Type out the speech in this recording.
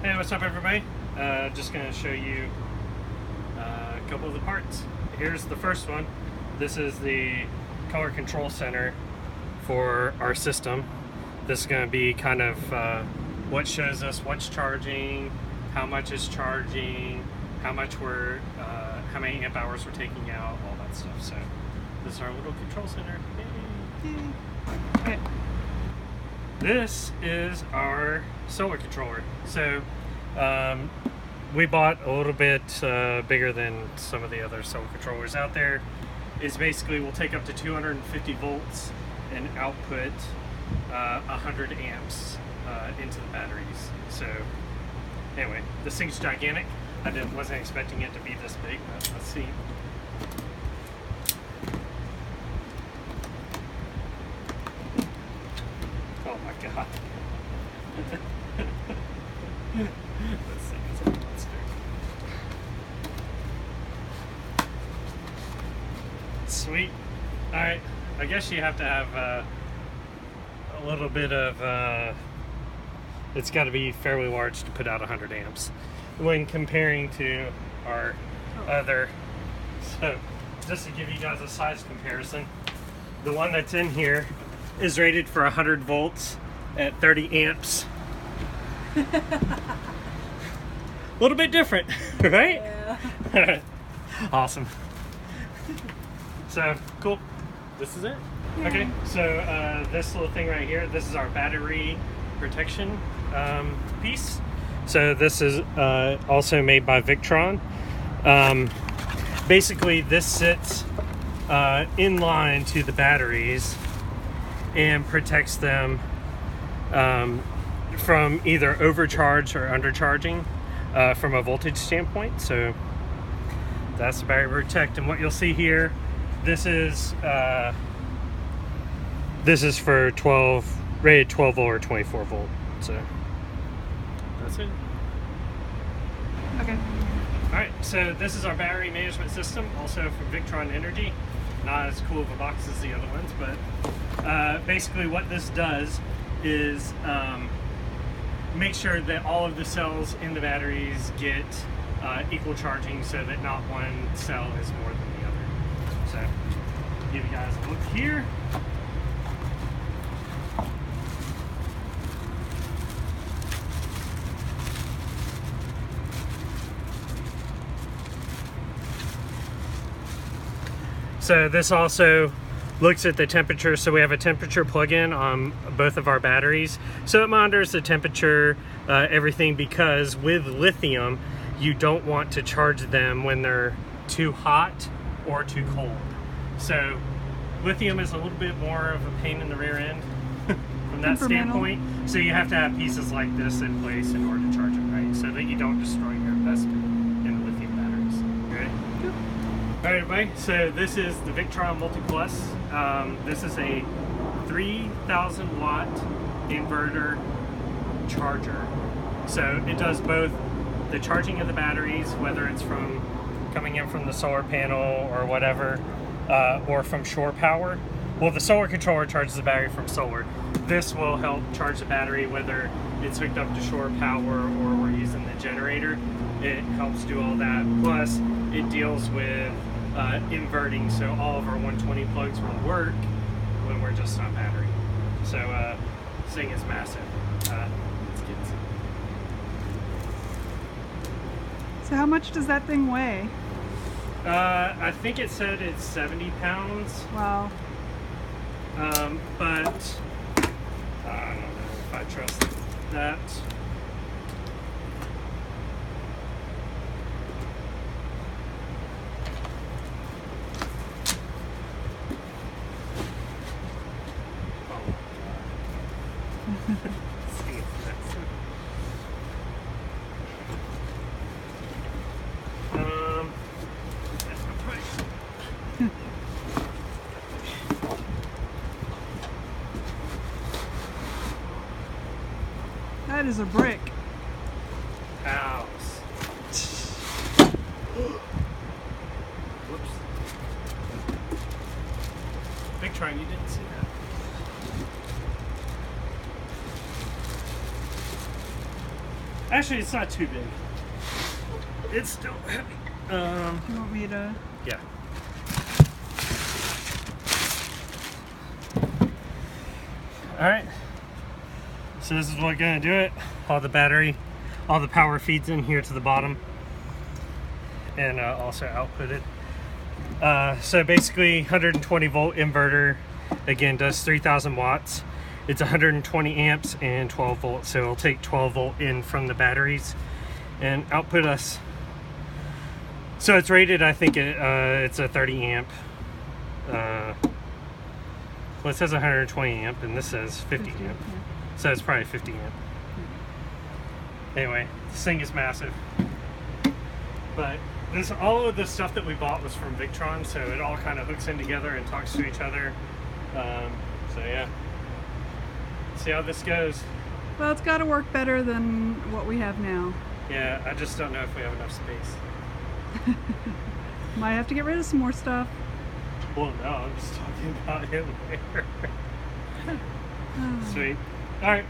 Hey, what's up everybody? Just going to show you a couple of the parts. Here's the first one. This is the color control center for our system. This is going to be kind of what shows us what's charging, how much is charging, how many amp hours we're taking out, all that stuff. So this is our little control center. Yay. Okay. This is our solar controller. So we bought a little bit bigger than some of the other solar controllers out there. Is basically we'll take up to 250 volts and output 100 amps into the batteries. So anyway, this thing's gigantic. I wasn't expecting it to be this big, but let's see. Oh my god. This thing is a monster. Sweet. Alright, I guess you have to have a little bit of, it's got to be fairly large to put out 100 amps when comparing to our other. So just to give you guys a size comparison, the one that's in here is rated for 100 volts at 30 amps. A little bit different, right? Yeah. Awesome. So cool. This is it. Yeah. Okay, so this little thing right here, this is our battery protection piece. So this is also made by Victron. Basically this sits in line to the batteries and protects them from either overcharge or undercharging from a voltage standpoint. So that's the battery protect. And what you'll see here, this is for rated 12 volt or 24 volt. So that's it. Okay. All right. So this is our battery management system, also from Victron Energy. Not as cool of a box as the other ones, but basically what this does is make sure that all of the cells in the batteries get equal charging, so that not one cell is more than the other. So give you guys a look here. So this also looks at the temperature. So we have a temperature plug-in on both of our batteries. So it monitors the temperature, everything, because with lithium, you don't want to charge them when they're too hot or too cold. So lithium is a little bit more of a pain in the rear end from that standpoint. So you have to have pieces like this in place in order to charge it right, so that you don't destroy your investment in lithium batteries. You ready? Yep. All right, everybody, so this is the Victron Multi Plus. This is a 3,000 watt inverter charger. So it does both the charging of the batteries, whether it's from coming in from the solar panel or whatever, or from shore power. Well, the solar controller charges the battery from solar. This will help charge the battery whether it's hooked up to shore power or we're using the generator. It helps do all that. Plus, it deals with inverting, so all of our 120 plugs will work when we're just on battery. So this thing is massive. Let's get some. So how much does that thing weigh? I think it said it's 70 pounds. Wow. But I don't know if I trust that. That is a brick. House. Whoops. Victron, you didn't see that. Actually, it's not too big. It's still heavy. Do you want me to? Yeah. All right. So this is what's gonna do it. All the power feeds in here to the bottom, and also output it. So basically, 120 volt inverter. Again, does 3,000 watts. It's 120 amps and 12 volts. So it'll take 12 volt in from the batteries and output us. So it's rated, I think it's a 30 amp. Well, it says 120 amp and this says 50 amp. Yeah. So it's probably 50 amp. Anyway, this thing is massive. But all of the stuff that we bought was from Victron, so it all kind of hooks in together and talks to each other. So yeah. See how this goes. Well, it's got to work better than what we have now. Yeah, I just don't know if we have enough space. Might have to get rid of some more stuff. Well, no, I'm just talking about it later. Sweet. All right.